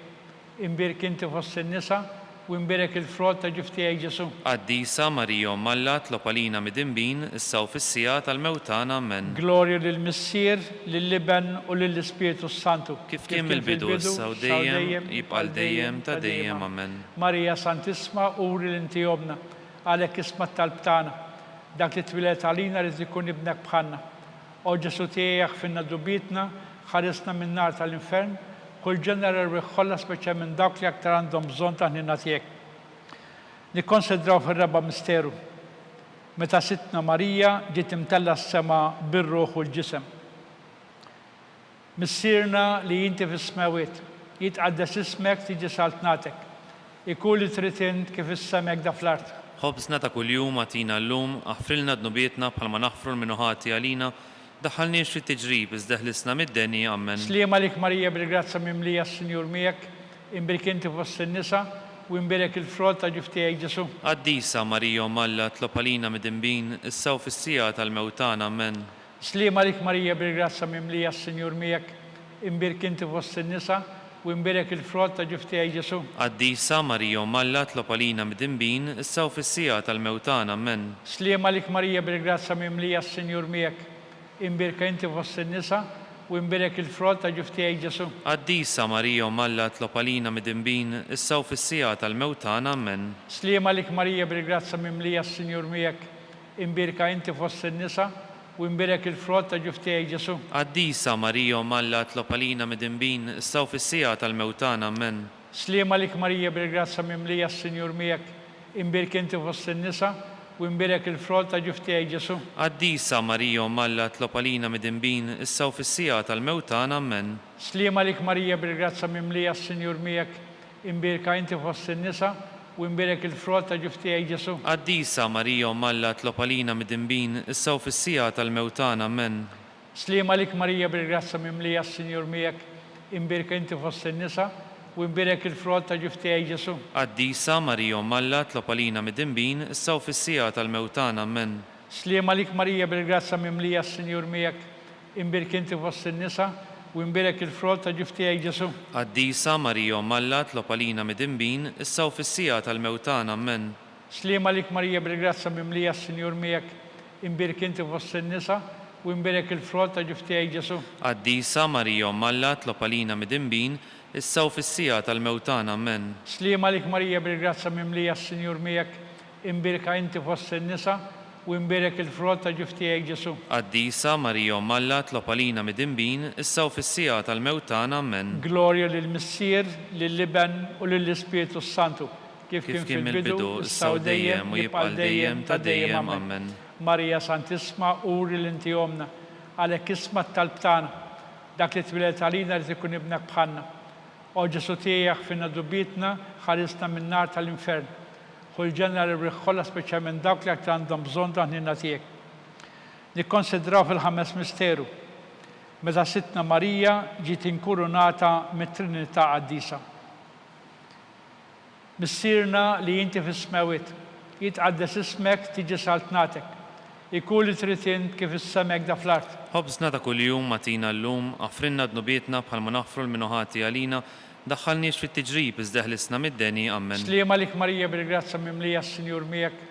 imbirk inti fost in-nisa u imbirek il-frott ta' ġuf tiegħek Ġesu. Għaddisa Marija Malla tlopalina mid-imbin, issaw fis-sija tal-mewtana, amen. Glorja lill-Missier, lill-Liben u lill-Ispiritu Santu. Kif kien mill-bidu issaw dejjem, jibqal dejjem ta' dejjem, amen. Marija Santisma, uri l-intijobna, għalek isma talb tagħna, dak li twilet għalina li ikun ibnek bħalna. O Ġesu tiegħek finna dubitna, ħarisna minn nar tal-infern, kull ġenera rriħħolla speċa minn dawk li aktar għandhom bżonn ta' ħnina tiegħek. Nikkonsidraw fir-raba misteru. Meta Sitna Marija ġiet imtella s-sema bir-ruħ u l-ġisem. Missierna li inti fis-smawiet, jitqaddes ismek tiġi saltnatek, ikun li trid int kif is-semek da fl-art. ħobżna ta' kuljum atina llum, aħfrilna d-nubietna bħalma naħfru l-minuħati għalina, daħalniex fit-tiġrib iżdeħlisna mid-deni, amen. Sliema lik Marija bil-grazza mimlija s-Sinjur miegħek, imbirk inti fost in-nisa u imbirek il-frott ta' ġuf tiegħek Ġesu. Għaddisa Marija Malla tlopalina mid-imbin, issaw fis-sija tal-mewtana, amen. Sliema lik Marija bil-grazza mimlija s-Sinjur miegħek, imbirk inti fost in-nisa u imbirek il-frott ta' ġuf tiegħek Ġesu. Għaddisa Marija Malla tlopalina mid-imbin, issaw fis-sija tal-mewtana, amen. Sliema lik Marija bil-grazza mimlija s-Sinjur miegħek, imbirka inti fost in-nisa u imbirek il-frott ta' ġuf tiegħek Ġesu. Għaddisa Marija Malla tlopalina mid-imbin, issaw fis-sija tal-mewtana, amen. Sliema lik Marija bil-grazza mimlija s-Sinjur miegħek, imbirka inti fost in-nisa u imbirek il-frott ta' ġuf tiegħek Ġesu. Għaddisa Marija Malla tlopalina mid-imbin, issaw fis-sija tal-mewtana, amen. Sliema lik Marija bil-grazza mimlija s-Sinjur miegħek, imbirk inti fost in-nisa u imbirek il-frott ta' ġuf tiegħek Ġesu. Għaddisa Marija Malla tlopalina mid-imbin, issaw fis-sija tal-mewtana, amen. Sliema lik Marija bil-grazza mimlija s-Sinjur miegħek, imbirka inti fost in-nisa u imbirek il-frott ta' ġuf tiegħek Ġesu. Għaddisa Marija Malla tlopalina mid-imbin, issaw fis-sija tal-mewtana, amen. Sliema lik Marija bil-grazza mimlija s-Sinjur miegħek, imbirka inti fost in-nisa u imbirek il-frott ta' ġuf tiegħek Ġesu. Għaddisa Marija Malla tlopalina mid-imbin, issaw fis-sija tal-mewtana, amen. Sliema lik Marija bil-grazza mimlija s-Sinjur miegħek, imbirk inti fost in-nisa u imbirek il-frott ta' ġuf tiegħek Ġesu. Għaddisa Marija Malla tlopalina mid-imbin, issaw fis-sija tal-mewtana, amen. Sliema lik Marija bil-grazza mimlija s-Sinjur miegħek, imbirk inti fost in-nisa u nbirek il-frott ta' ġuf tiegħek Ġesu. Qaddisa Marija Umm Alla tlopalina mid-dinbin, issa u fis-sija tal-mewtana. Amen. Slima lik Marija bil-grazza mimlija s-Sinjur miegħek, imbirka inti fost in-nisa u nbirek il-frott ta' ġuf tiegħek Ġesu. Qaddisa Marija Umm Alla tlopalina mid-dinbin, issa u fis-sija tal-mewtana. Amen. Glorja lill-Missier, lill-Liben u lill-Ispiritu Santu, kif kien fil-bidu, issa u dejjem u jibqa' dejjem ta' dejjem. Amen. Marija Santisma, uri l-inti jomna, għalek isma t-talb tagħna, dak li twilet għalina li tkun ibnek bħalna. O Ġesu tiegħek finna dubitna, ħarisna minn nar tal-infern. Ħulġenna li rriħħolla speċjalment dawk li aktar għandhom bżonn ta' ħnina tiegħek. Nikkonsidraw fil-ħames misteru. Meta Sitna Marija ġiet inkurunata mit-Trinità Qaddisa. Missierna li inti fis-smewit, jitqaddes ismek tiġi saltnatek. Ikun li trid int kif issemek da fl-art. Ħobżna ta' kuljum matina llum, għafrinna dnubietna bħalma naħfru l-minuħati għalina, daħħalniex fit-tiġrib iżdeħlisna mid-deni. Amen. Slima lik Marija bil-grazza mimlija s-Sinjur miegħek,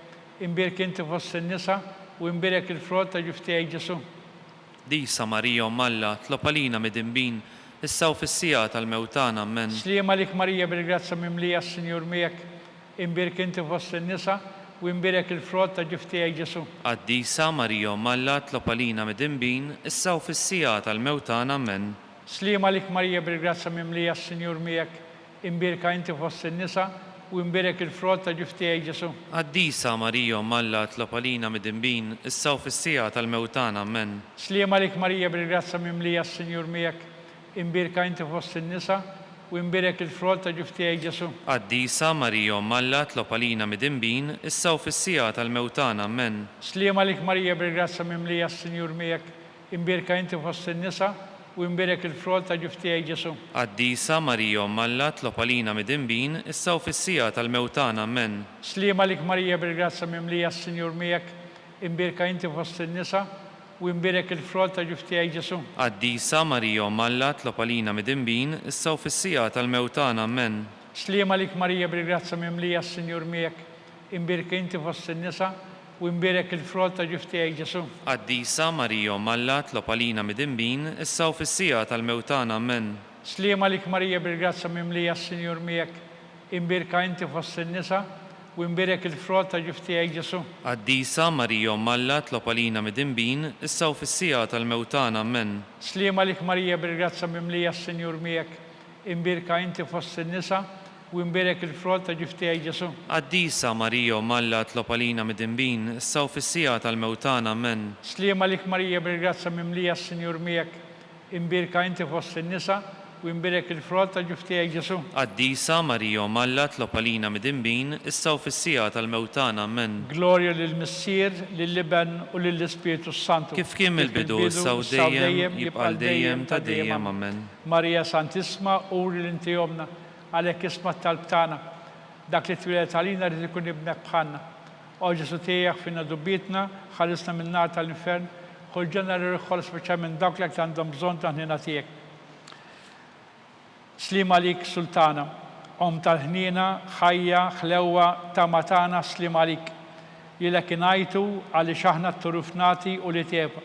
imbirk inti fost in-nisa u imbirek il-frott ta' ġuf tiegħek Ġesu. Disa Marija Umm Alla tlopalina mid-dinbin, issa u fis-sija tal-mewtana. Amen. Slima lik Marija bil-grazza mimlija s-Sinjur miegħek, imbirk inti fost in-nisa u imbirek il-frott ta' ġuf tiegħek Ġesu. Qaddisa Marija Umm Alla tlopalina mid-dinbin, issa u fis-sija tal-mewtana. Amen. Slima lik Marija bil-grazza mimlija s-Sinjur miegħek, imbirka inti fost in-nisa u imbirek il-frott ta' ġuf tiegħek Ġesu. Qaddisa Marija Umm Alla tlopalina mid-dinbin, issa u fis-sija tal-mewtana. Amen. Slima lik Marija bil-grazza mimlija s-Sinjur miegħek, imbirka inti fost in-nisa u imbirek il-frott ta' ġuf tiegħek Ġesu. Qaddisa Marija Umm Alla tlopalina mid-dinbin, issa u fis-sija tal-mewtana. Amen. Slima lik Marija bil-grazza mimlija s-Sinjur miegħek, imbirka inti fost in-nisa u imbirek il-frott ta' ġuf tiegħek Ġesu. Qaddisa Marija Umm Alla tlopalina mid-dinbin, issa u fis-sija tal-mewtana. Amen. Slima lik Marija bil-grazza mimlija s-Sinjur miegħek, imbirka inti fost in-nisa u imbirek il-frott ta' ġuf tiegħek Ġesu. Qaddisa Marija Umm Alla tlopalina mid-dinbin, issa u fis-sija tal-mewtana. Amen. Slima lik Marija bil-grazza mimlija s-Sinjur miegħek, imbirka inti fost in-nisa u imbirek il-frott ta' ġuf tiegħek Ġesu. Qaddisa Marija Umm Alla tlopalina mid-dinbin, issa u fis-sija tal-mewtana. Amen. Slima lik Marija bil-grazza mimlija s-Sinjur miegħek, imbirka inti fost in-nisa u imbirek il-frott ta' ġuf tiegħek Ġesu. Qaddisa Marija Umm Alla tlopalina mid-dinbin, issa u fis-sija tal-mewtana. Amen. Slima lik Marija bil-grazza mimlija s-Sinjur miegħek, imbirka inti fost in-nisa u imbirek il-frott ta' ġuf tiegħek Ġesu. Qaddisa Marija Umm Alla tlopalina mid-dinbin, issa u fis-sija tal-mewtana. Amen. Slima lik Marija bil-grazza mimlija s-Sinjur miegħek, imbirka inti fost in-nisa u imbirek il-frott ta' ġuf tiegħek Ġesu. Qaddisa Marija Umm Alla tlopalina mid-dinbin, issa u fis-sija tal-mewtana. Amen. Glorja lill-Missier, lill-Liben u lill-Ispiritu Santu. Kif kien mill-bidu, issa u dejjem, jibqa' dejjem ta' dejjem. Amen. Marija Santisma, uri l-inti jomna, għalek isma t-talb tagħna, dak li twilet għalina li tkun ibnek bħalna. O Ġesu tiegħek finna dubitna, ħarisna minn nar tal-infern, ħulġenna li rriħħol speċjalment dawk li għandhom bżonn ta' ħnina tiegħek. Slima lik Sultana, tal-ħnina, ħajja, ħlewwa, tamatana, slima lik. Jilek inajtu għalli xaħna t-turufnati u li teba.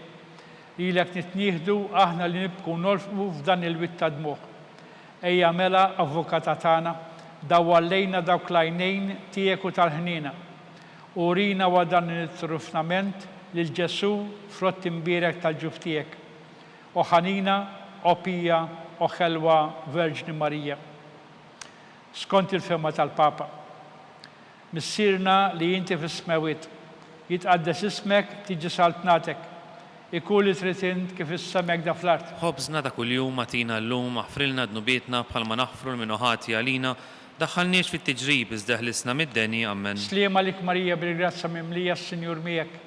Jilek nitnieħdu aħna li nibku nolfqu f'dan il-witta dmuħ. Ejja mela avvokata tagħna, dawwallejna dawk l-għajnejn tiegħek u tal-ħnina. Urina wa dan it-trufnament lil Ġesu frott imbirek tal-ġuf tiegħek. O ħanina, o pija, o ħelwa Verġni Marija. Skont il-fema tal-Papa, missierna li inti fis-smewit, jitqaddes ismek tiġi saltnatek. Ikun li trid int kif issemek da fl-art. Ħobżna ta' kuljum matina llum, aħfrilna dnubietna bħalma naħfru l-minuħati għalina, daħħalniex fit-tiġrib iżdeħlisna mid-deni. Amen. Slima lik Marija bil-grazza mimlija s-Sinjur miegħek,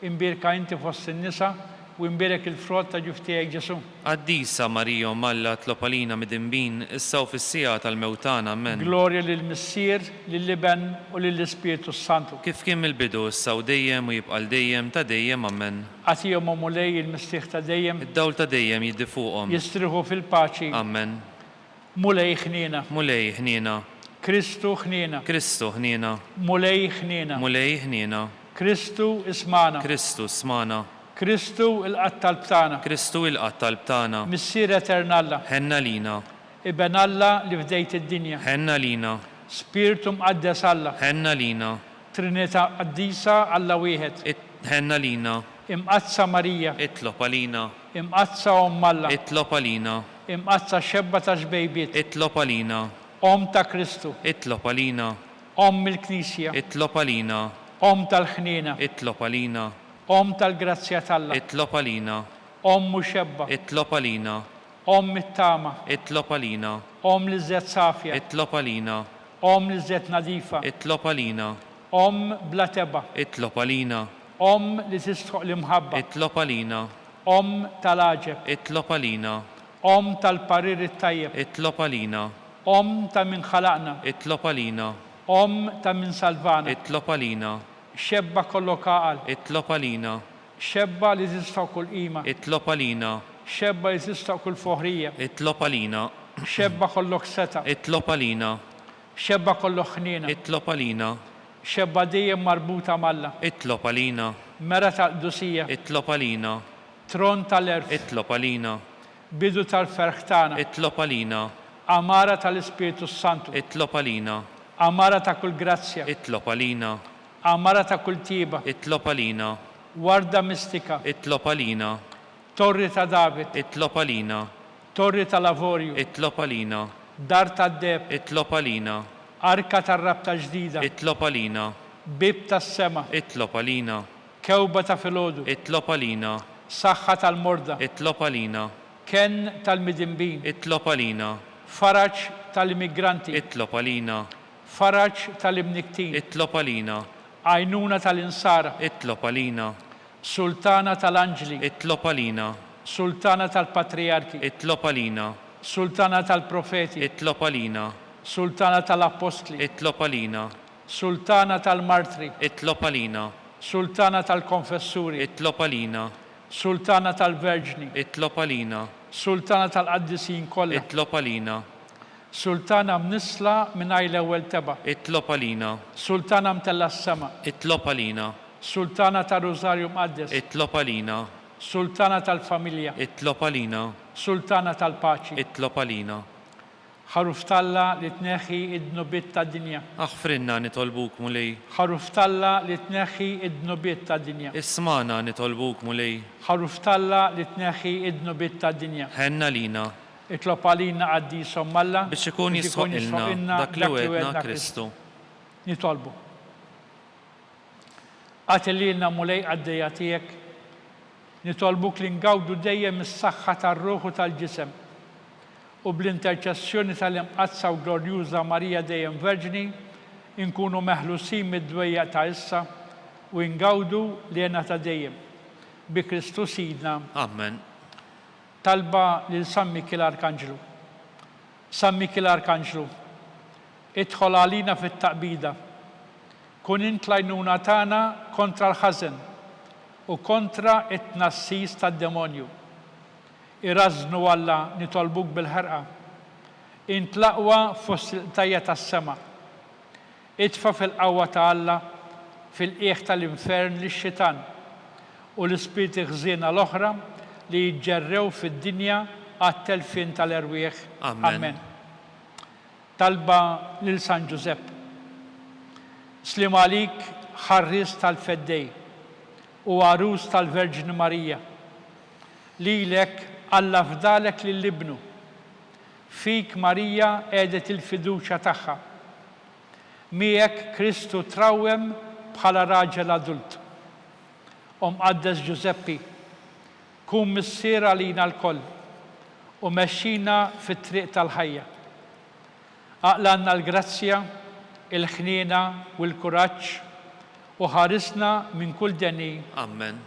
imbirka inti fost in-nisa u imbirek il-frott ta' ġuf tiegħek Ġesu. Qaddisa Marija Umm Alla tlopalina mid-dinbin, issa u fis-sija tal-mewtana. Amen. Glorja lill-Missier, lill-Liben u lill-Ispiritu Santu. Kif kien mill-bidu, issa u dejjem u jibqa' dejjem ta' dejjem. Amen. Għatihom mulej il-mistieħ ta' dejjem. Id-dawl ta' dejjem jiddi fuqhom. Jistriħu fil-paċi. Amen. Mulej ħnina. Mulej ħnina. Kristu ħnina. Kristu ħnina. Mulej ħnina. Mulej ħnina. Kristu ismana. Kristu smana. Kristu il-qatt tal-btana. Kristu il-qatt tal-btana. Missier eternalla. Ħenna lina. Iben Alla li fdejt id-dinja. Ħenna lina. Spiritu mqaddes Alla. Ħenna lina. Trinità qaddisa Alla wieħed. Ħenna lina. Imqazza Marija. Itlob għalina. Imqazza Alla. Itlob għalina. Imqazza xebba ta' xbejbiet. Itlob għalina. Ta' Kristu. Itlob għalina. Il-Knisja. Itlob għalina. Tal-ħnina. Itlob għalina. Tal-grazzja t'Alla. Itlob għalina. Muxebba. Itlob għalina. It-tama. Itlob għalina. Li żed safja. Itlob għalina. Li żed nadifa. Itlob għalina. Bla teba. Itlob għalina. Li tistħoq l-imħabba. Itlob għalina. Tal-aġeb. Itlob għalina. Tal-parir it-tajjeb. Itlob għalina. Ta' min ħalaqna. Itlob għalina. Ta' min salvana. Itlob għalina. Xebba kollok għaqal. Itlob għalina. Xebba li tistħoq kull qima. Itlob għalina. Xebba li tistħoq kull foħrija. Itlob għalina. Xebba kollok seta. Itlob għalina. Xebba kollok ħnina. Itlob għalina. Xebba dejjem marbuta malla. Itlob għalina. Mera tal-qdusija. Itlob għalina. Tron tal-erf. Itlob għalina. Bidu tal-ferħ tagħna. Itlob għalina. Amara tal-Ispiritu Santu. Itlob għalina. Amara ta' kull grazzja. Itlob għalina. Amara ta' kull tiba. Itlob għalina. Warda mistika. Itlob għalina. Torri ta' David. Itlob għalina. Torri ta' Lavorju. Itlob għalina. Dar ta' Deb. Itlob għalina. Arka ta' Rabta ġdida. Itlob għalina. Bib ta' sema. Itlob għalina. Kewba ta' filodu. Itlob għalina. Saħħa tal-morda. Itlob għalina. Ken tal-midimbin. Itlob għalina. Faraġ tal-immigranti. Itlob għalina. Faraġ tal-imniktin. Itlob għalina. Għajnuna tal-insara. Itlob għalina. Sultana tal-anġli. Itlob għalina. Sultana tal-patriarki. Itlob għalina. Sultana tal-profeti. Itlob għalina. Sultana tal-apostli. Itlob għalina. Sultana tal-martri. Itlob għalina. Sultana tal-konfessuri. Itlob għalina. Sultana tal-verġni. Itlob għalina. Sultana tal-qaddisin kollha. Itlob għalina. Sultana mnisla mingħajr l-ewwel teba'. Itlob għalina. Sultana mtella s-sema. Itlob għalina. Sultana tal-Rożarju Mqaddes. Itlob għalina. Sultana tal-familja. Itlob għalina. Sultana tal-paċi. Itlob għalina. Ħaruf talla li tneħħi id-dnubiet tad-dinja. Aħfrinna nitolbuk mulej. Ħaruf talla li tneħħi id-dnubiet tad-dinja. Ismana nitolbuk mulej. Ħaruf talla li tneħħi id-dnubiet tad-dinja. Ħenna lina. Itlob għalina għaddisom malla biex ikun jisħoqilna dak li wedna Kristu. Nitolbu. Għatillilna mulej għaddejja tiegħek. Nitolbuk li ngawdu dejjem is-saħħa tar-ruħ u tal-ġisem. U bl-interċessjoni tal-imqazza u glorjuża Marija dejjem Verġni, inkunu meħlusin mid-dwejja ta' issa u ngawdu li jena ta' dejjem. Bi Kristu Sidna. Amen. Talba lil San Mikil Arkanġlu. San Mikil Arkanġlu, idħol għalina fit-taqbida. Kun int l-għajnuna tagħna kontra l-ħażen u kontra it-tnassis tad-demonju. Irrażnu Alla nitolbuk bil-ħerqa. Int l-aqwa fost il-tajja tas-sema. Idfa fil-qawwa ta' Alla fil-qiegħ tal-infern lix-xitan u l-ispiriti ħżiena l-oħra li jġerrew fid-dinja għat-telfin tal-erwieħ. Amen. Talba lil San Giuseppe. Slim għalik ħarris tal-feddej u għarus tal-Verġni Marija. Lilek Alla fdalek lill-ibnu. Fik Marija għedet il-fiduċa tagħha. Miegħek Kristu trawwem bħala raġel adult. Qaddes Giuseppi, kun missier għalina l-koll u mexxina fit-triq tal-ħajja. Aqlanna l-grazzja, il-ħniena u l-kuraġġ u ħarisna minn kull deni. Amen.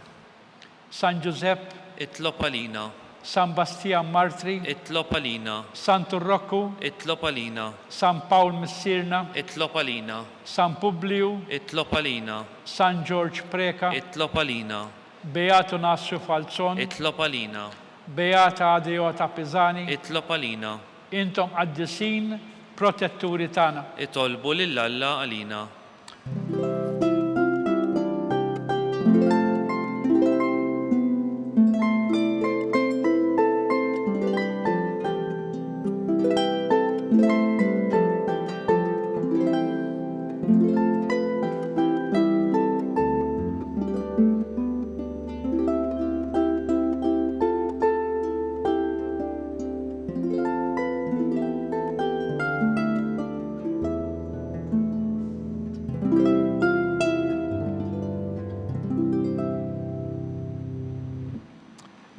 San Giuseppe, itlob għalina. San Bastian Martri, itlob għalina. San Turrokku, itlob għalina. San Pawl Missirna, itlob għalina. San Publiu, itlob għalina. San George Preka, itlob għalina. Beato Nassio Falzon, itlob għalina. Beata Adeota Pisani, itlob għalina. Intom qaddisin protetturi tagħna. Itolbu lill-Alla għalina.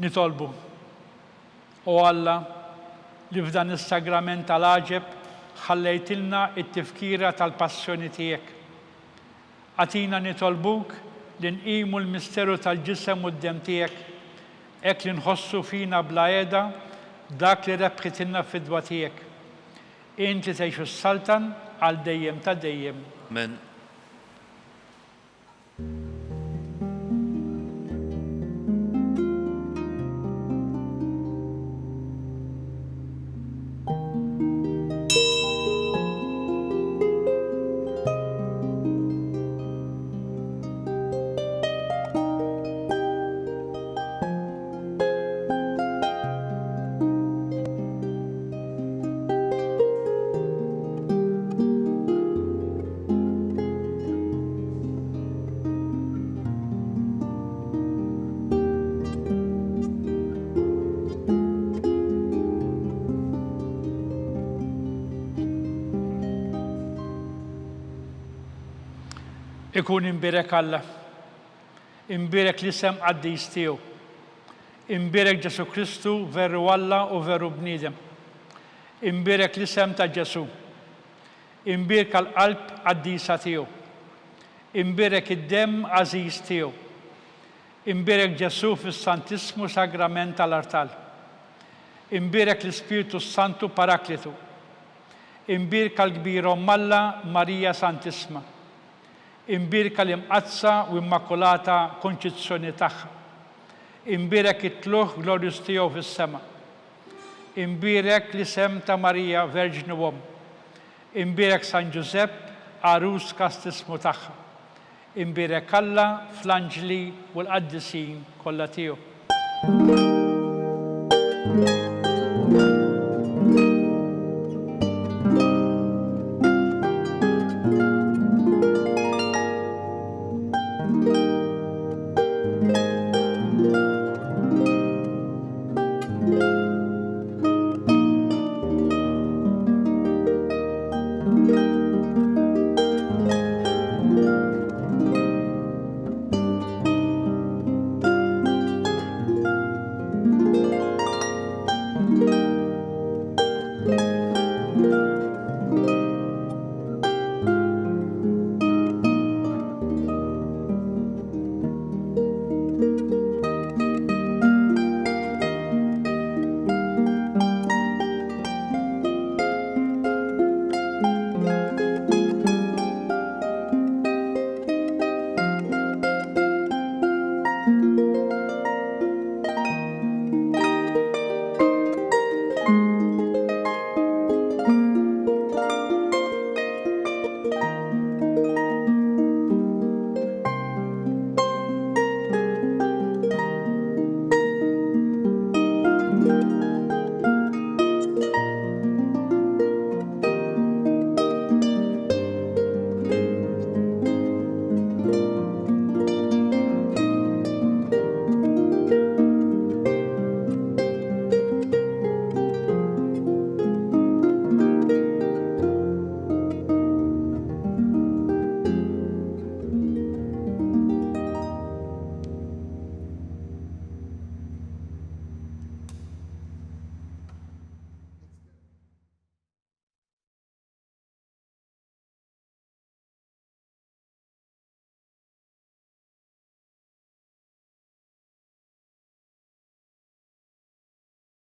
nitolbu. U Alla li f'dan is-sagrament tal-għaġeb ħallejtilna it-tifkira tal-passjoni tiegħek. Għatina nitolbuk li nqimu l-misteru tal-ġisem u d-dem tiegħek, hekk li nħossu fina bla għeda dak li rebħitilna fid-dwa tiegħek. Int li tgħixu s-saltan għal dejjem ta' dejjem. Amen. Ikun imbirek Alla, imbirek l-isem qaddis tiegħu, imbirek Ġesu Kristu veru Alla u veru bniedem, imbirek l-isem ta' Ġesu, imbirek l-qalb qaddisa tiegħu, imbirek id-dem għażiż tiegħu, imbirek Ġesu fis-Santismu Sagrament tal-Artal, imbirek l-Ispiritu Santu Paraklitu, imbirek l-kbir Omm Alla Marija Santisma, imbirka l-imqazza u immakulata konċizzjoni tagħha, imbirek it-tluħ glorjus tiegħu fis-sema, imbirek l-isem ta' Marija Verġni Omm, imbirek San Ġusepp għarus kastismu tagħha, imbirek Alla fl-anġli u l-qaddisin kollha tiegħu.